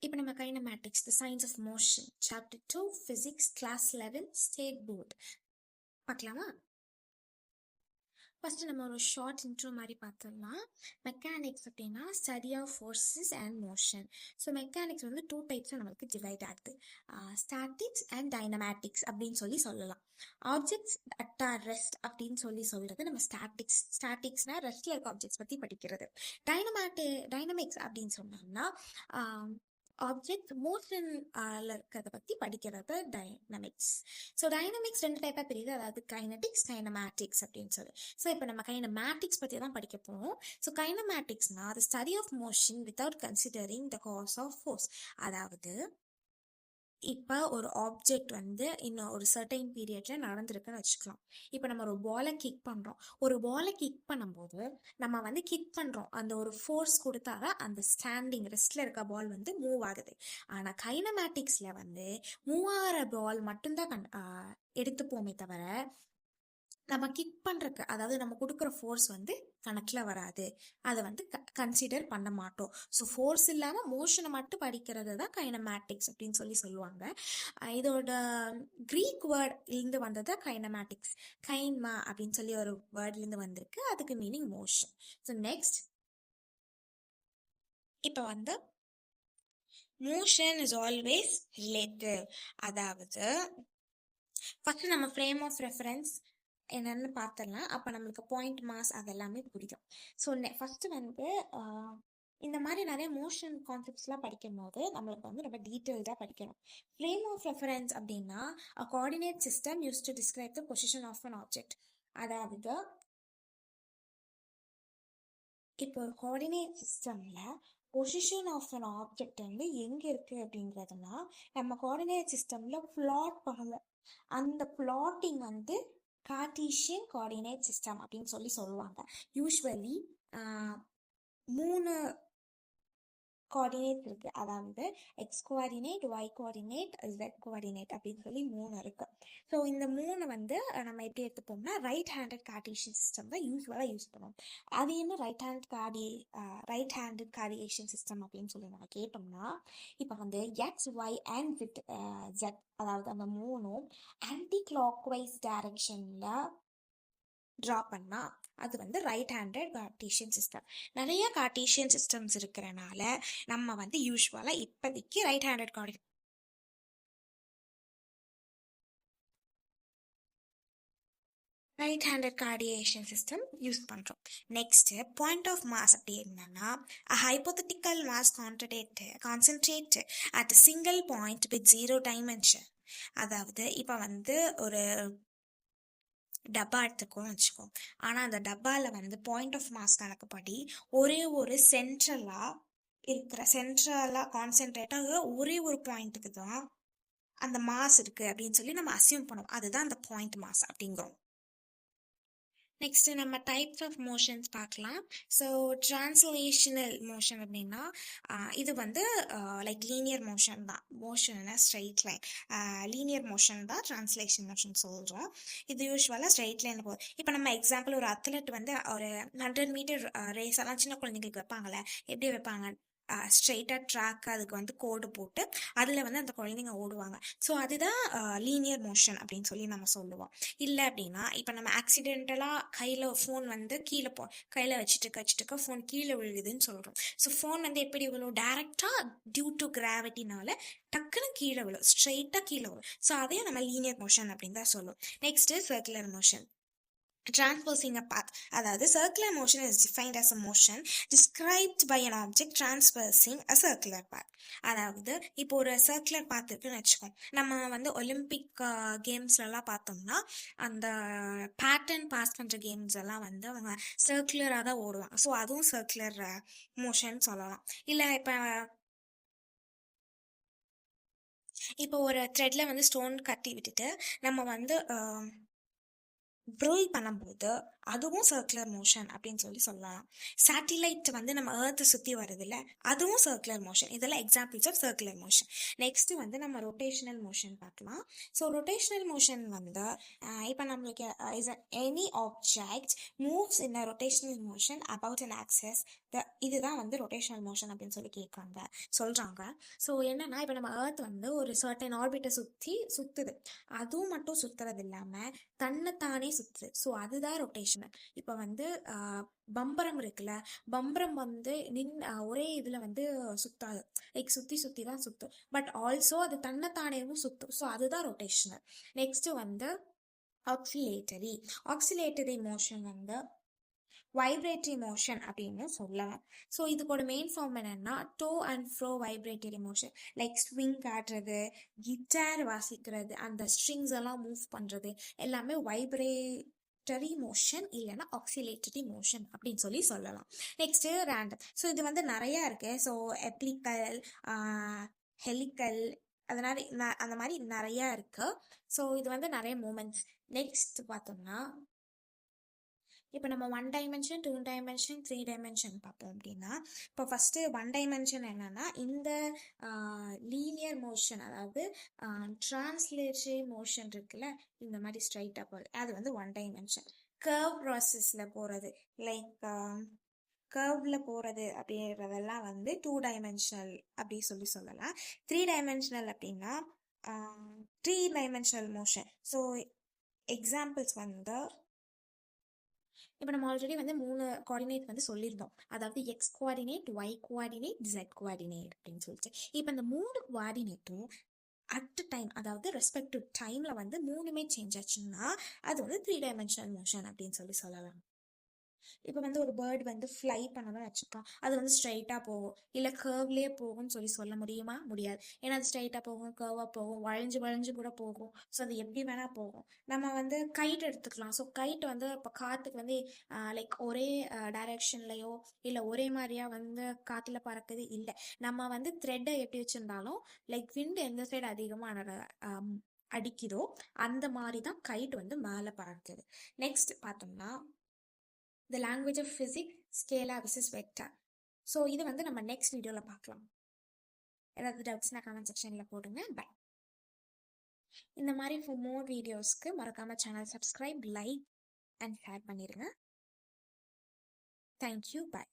இப்போ நம்ம kinematics the science of motion chapter 2 physics class 11 state board பார்க்கலாமா? First நம்ம ஒரு ஷார்ட் இன்ட்ரோ மாதிரி பார்த்தோம்னா, மெக்கானிக்ஸ் அப்படின்னா study of forces and motion. So mechanics வந்து 2 டைப்ஸாக நம்மளுக்கு டிவைட் ஆகுது, ஸ்டாட்டிக்ஸ் அண்ட் டைனமேட்டிக்ஸ் அப்படின்னு சொல்லலாம். ஆப்ஜெக்ட்ஸ் அட் ஆர் ரெஸ்ட் அப்படின்னு சொல்றது நம்ம ஸ்டாட்டிக்ஸ்னா ரெஸ்ட்ல இருக்க ஆப்ஜெக்ட்ஸ் பற்றி படிக்கிறது. டைனமிக்ஸ் அப்படின்னு சொன்னோம்னா ஆப்ஜெக்ட் மோஷன்ல இருக்கிறத பற்றி படிக்கிறது டைனமிக்ஸ். ஸோ டைனமிக்ஸ் 2 டைப்பாக பிரியுது, அதாவது கைனடிக்ஸ் கைனமேட்டிக்ஸ் அப்படின்னு சொல்லி. ஸோ இப்போ நம்ம கைனமேட்டிக்ஸ் பற்றி தான் படிக்க போகிறோம். ஸோ கைனமேட்டிக்ஸ்னா the study of motion without considering the cause of force. அதாவது இப்போ ஒரு ஆப்ஜெக்ட் வந்து இன்னும் ஒரு சர்டைன் பீரியட்ல நடந்திருக்குன்னு வச்சுக்கலாம். இப்போ நம்ம ஒரு பாலை கிக் பண்ணுறோம். ஒரு பாலை கிக் பண்ணும்போது நம்ம வந்து கிக் பண்ணுறோம், அந்த ஒரு ஃபோர்ஸ் கொடுத்தாதான் அந்த ஸ்டாண்டிங் ரெஸ்ட்ல இருக்க பால் வந்து மூவ் ஆகுது. ஆனால் கைனமேட்டிக்ஸ்ல வந்து மூவ் ஆகிற பால் மட்டும்தான் எடுத்துப்போமே தவிர நம்ம கிக் பண்ணுறக்கு, அதாவது நம்ம கொடுக்குற ஃபோர்ஸ் வந்து கணக்கில் வராது, அதை வந்து கன்சிடர் பண்ண மாட்டோம். ஸோ ஃபோர்ஸ் இல்லாமல் மோஷனை மட்டும் படிக்கிறது தான் கைனமேட்டிக்ஸ் அப்படின்னு சொல்லுவாங்க. இதோட க்ரீக் வேர்ட்லேருந்து வந்தது கைனமேட்டிக்ஸ். கைன்மா அப்படின்னு சொல்லி ஒரு வேர்ட்லேருந்து வந்திருக்கு, அதுக்கு மீனிங் மோஷன். ஸோ நெக்ஸ்ட் இப்போ வந்து மோஷன் இஸ் ஆல்வேஸ் ரிலேட்டிவ். அதாவது ஃபர்ஸ்ட் நம்ம ஃப்ரேம் ஆஃப் ரெஃபரன்ஸ் என்னன்னு பார்த்தலாம், அப்போ நம்மளுக்கு பாயிண்ட் மாஸ் அதெல்லாமே புரியும். ஸோ ஃபர்ஸ்ட் வந்து இந்த மாதிரி நிறைய மோஷன் கான்செப்ட்ஸ்லாம் படிக்கும் போது நம்மளுக்கு வந்து ரொம்ப டீட்டெயில்டாக படிக்கணும். ஃப்ரேம் ஆஃப் ரெஃபரன்ஸ் அப்படின்னா a coordinate system used to describe the position of an object. அதாவது இப்போ ஒரு கோஆர்டினேட் சிஸ்டம்ல பொசிஷன் ஆஃப் அன் ஆப்ஜெக்ட் வந்து எங்கே இருக்குது அப்படிங்கிறதுனா நம்ம கோஆர்டினேட் சிஸ்டமில் பிளாட் பண்ணுவோம். அந்த பிளாட்டிங் வந்து கார்ட்டீசியன் கோஆர்டினேட் சிஸ்டம் அப்படின்னு சொல்லுவாங்க. யூஸ்வலி 3 கோஆர்டினேட் இருக்கு, அதாவது X coordinate, Y coordinate, Z coordinate அப்படின்னு சொல்லி 3 இருக்கு. ஸோ இந்த 3 வந்து நம்ம எப்படி எடுத்துப்போம்னா ரைட் ஹேண்டட் கார்ட்டீசியன் சிஸ்டம் தான் யூஸ்வலாக யூஸ் பண்ணுவோம். அது என்ன ரைட் ஹேண்டட் கார்டியேஷன் சிஸ்டம் அப்படின்னு சொல்லி நம்ம கேட்டோம்னா, இப்போ வந்து எக்ஸ் ஒய் அண்ட் ஜெட், அதாவது அந்த 3ம் ஆன்டி கிளாக் வைஸ் டைரக்ஷன்ல ட்ரா பண்ணா அது வந்து ரைட் ஹேண்டட் கார்ட்டீசியன் சிஸ்டம். நிறைய கார்ட்டீசியன் சிஸ்டம்ஸ் இருக்கிறனால நம்ம வந்து யூஸ்வலாக இப்போதைக்கு ரைட் ஹேண்டட் கார்டியேஷன் சிஸ்டம் யூஸ் பண்ணுறோம். நெக்ஸ்ட் பாயிண்ட் ஆஃப் மாஸ் அப்படி என்னன்னா hypothetical mass concentrate at single point with 0 dimension. அதாவது இப்போ வந்து ஒரு டப்பா எடுத்துக்கோன்னு வச்சுக்கோ, ஆனால் அந்த டப்பாவில் வந்து பாயிண்ட் ஆஃப் மாஸ் கணக்குப்படி ஒரே ஒரு சென்ட்ரலாக கான்சென்ட்ரேட்டாக ஒரே ஒரு பாயிண்ட்டுக்கு தான் அந்த மாஸ் இருக்குது அப்படின்னு சொல்லி நம்ம அசியூம் பண்ணுவோம். அதுதான் அந்த பாயிண்ட் மாஸ் அப்படிங்கிறோம். நெக்ஸ்ட் நம்ம டைப்ஸ் ஆஃப் மோஷன்ஸ் பார்க்கலாம். ஸோ டிரான்ஸ்லேஷனல் மோஷன் அப்படின்னா இது வந்து லைக் லீனியர் மோஷன் தான். மோஷன்னா ஸ்ட்ரெயிட் லைன், லீனியர் மோஷன் தான் டிரான்ஸ்லேஷன் மோஷன் சொல்கிறோம். இது யூஸ்வலாக ஸ்ட்ரெயிட் லைனில் போகும். இப்போ நம்ம எக்ஸாம்பிள் ஒரு அத்லெட் வந்து ஒரு 100 மீட்டர் ரேஸ் எல்லாம் சின்ன குழந்தைங்களுக்கு வைப்பாங்கள்ல, எப்படி வைப்பாங்க, ஸ்ட்ரெயிட்டாக ட்ராக் அதுக்கு வந்து கோடு போட்டு அதில் வந்து அந்த குழந்தைங்க ஓடுவாங்க. ஸோ அதுதான் லீனியர் மோஷன் அப்படின்னு சொல்லி நம்ம சொல்லுவோம். இல்லை அப்படின்னா இப்போ நம்ம ஆக்சிடென்டலாக கையில் ஃபோன் வந்து கையில் வச்சுட்டு ஃபோன் கீழே விழுகுதுன்னு சொல்கிறோம். ஸோ ஃபோன் வந்து எப்படி விழும், டைரெக்டாக டியூ டு கிராவிட்டினால டக்குன்னு கீழே விழும், ஸ்ட்ரெயிட்டாக கீழே விழும். ஸோ அதையும் நம்ம லீனியர் மோஷன் அப்படின்னு தான் சொல்லுவோம். Next circular motion, transversing a path. அதாவது circular motion is defined as a motion described by an object transversing a circular path. அதாவது இப்போ ஒரு சர்க்குலர் பாத் இருக்குன்னு வச்சுக்கோம். நம்ம வந்து ஒலிம்பிக் கேம்ஸ்லலாம் பார்த்தோம்னா அந்த பேட்டர்ன் பாஸ் பண்ணுற கேம்ஸ் எல்லாம் வந்து அவங்க சர்க்குலராக தான் ஓடுவாங்க. ஸோ அதுவும் சர்க்குலர் மோஷன் சொல்லலாம். இல்லை இப்போ ஒரு த்ரெட்ல வந்து ஸ்டோன் கட்டி விட்டுட்டு நம்ம வந்து ப்ரோல் பண்ணும்போது அதுவும் சர்க்குலர் மோஷன் அப்படின்னு சொல்லலாம். சேட்டிலைட் வந்து நம்ம ஏர்த்தை சுற்றி வருதுல்ல, அதுவும் சர்க்குலர் மோஷன். இதெல்லாம் examples of circular motion. Next வந்து நம்ம ரொட்டேஷனல் மோஷன் பார்க்கலாம். ஸோ ரொட்டேஷனல் மோஷன் வந்து இப்போ நம்மளுக்கு is any object moves in a rotational motion about an axis, இதுதான் வந்து ரொட்டேஷனல் மோஷன் அப்படின்னு சொல்லி சொல்கிறாங்க. ஸோ என்னன்னா, இப்போ நம்ம ஏர்த் வந்து ஒரு சர்டன் ஆர்பிட்டை சுற்றுது, அதுவும் மட்டும் சுற்றுறது இல்லாமல் தன்னைத்தானே சுற்றுது. ஸோ அதுதான் ரொட்டேஷனல். இப்போ வந்து பம்பரம் இருக்குல்ல, பம்பரம் வந்து ஒரே இதில் வந்து சுத்தாது, லைக் சுற்றி தான் சுற்றும், பட் ஆல்சோ அது தன்னைத்தானேவும் சுற்றும். ஸோ அதுதான் ரொட்டேஷனல். நெக்ஸ்ட் வந்து ஆக்சிலேட்டரி மோஷன் வந்து வைப்ரேட்டரி மோஷன் அப்படின்னு சொல்லலாம். ஸோ இதுக்கோட மெயின் ஃபார்ம் என்னன்னா டோ அண்ட் ஃப்ரோ வைப்ரேட்டரி மோஷன், லைக் ஸ்விங் காட்டுறது, கிட்டார் வாசிக்கிறது, அந்த ஸ்ட்ரிங்ஸ் எல்லாம் மூவ் பண்ணுறது எல்லாமே வைப்ரேட்டரி மோஷன் இல்லைன்னா ஆக்சிலேட்டரி மோஷன் அப்படின்னு சொல்லலாம். Next random. ஸோ இது வந்து நிறையா இருக்கு. ஸோ எப்ளிக்கல், ஹெலிக்கல், அதனால அந்த மாதிரி நிறையா இருக்கு. ஸோ இது வந்து நிறைய மூமெண்ட்ஸ். நெக்ஸ்ட் பார்த்தோம்னா இப்போ நம்ம 1 டைமென்ஷன், 2 டைமென்ஷன், 3 டைமென்ஷன் பார்ப்போம். அப்படின்னா இப்போ ஃபஸ்ட்டு 1 டைமென்ஷன் என்னன்னா இந்த லீனியர் மோஷன், அதாவது டிரான்ஸ்லேட்டரி மோஷன் இருக்குல்ல, இந்த மாதிரி ஸ்ட்ரைட்டாக போகுது, அது வந்து 1 டைமென்ஷன். கர்வ் ப்ராசஸில் போகிறது, லைக் கர்வில் போகிறது அப்படின்றதெல்லாம் வந்து 2 டைமென்ஷனல் அப்படி சொல்லலாம். 3 டைமென்ஷனல் அப்படின்னா 3 டைமென்ஷனல் மோஷன். ஸோ எக்ஸாம்பிள்ஸ் வந்து இப்போ நம்ம ஆல்ரெடி வந்து 3 கோஆர்டினேட் வந்து சொல்லியிருந்தோம், அதாவது X coordinate, Y coordinate, Z coordinate அப்படின்னு சொல்லிட்டு. இப்போ இந்த 3 கோஆர்டினேட்டும் அட் டைம், அதாவது ரெஸ்பெக்டிவ் டைமில் வந்து 3மே சேஞ்ச் ஆச்சுன்னா அது வந்து 3 டைமென்ஷனல் மோஷன் அப்படின்னு சொல்லலாம். இப்போ வந்து ஒரு பேர்ட் வந்து ஃப்ளை பண்ணணும்னு வச்சுக்கலாம், அது வந்து ஸ்ட்ரைட்டாக போகும் இல்லை கர்வ்லேயே போகும்னு சொல்ல முடியுமா? முடியாது. ஏன்னா அது ஸ்ட்ரைட்டாக போகும், கர்வாக போகும், வளைஞ்சு கூட போகும். ஸோ அது எப்படி வேணால் போகும். நம்ம வந்து கைட் எடுத்துக்கலாம். ஸோ கைட் வந்து இப்போ காற்றுக்கு வந்து லைக் ஒரே டைரெக்ஷன்லையோ இல்லை ஒரே மாதிரியா வந்து காற்றுல பறக்குது இல்லை. நம்ம வந்து த்ரெட்டை எப்படி வச்சுருந்தாலும் லைக் விண்டு எந்த சைடு அதிகமாக அடிக்குதோ அந்த மாதிரி தான் கைட் வந்து மேலே பறக்குது. நெக்ஸ்ட் பார்த்தோம்னா the language of physics, scalar versus vector. So இது வந்து நம்ம நெக்ஸ்ட் வீடியோவில் பார்க்கலாம். ஏதாவது டவுட்ஸ்னா கமெண்ட் செக்ஷனில் போடுங்க. பை. இந்த மாதிரி ஃபார் மோர் வீடியோஸ்க்கு மறக்காமல் channel subscribe, like and share பண்ணிடுங்க. தேங்க்யூ. பை.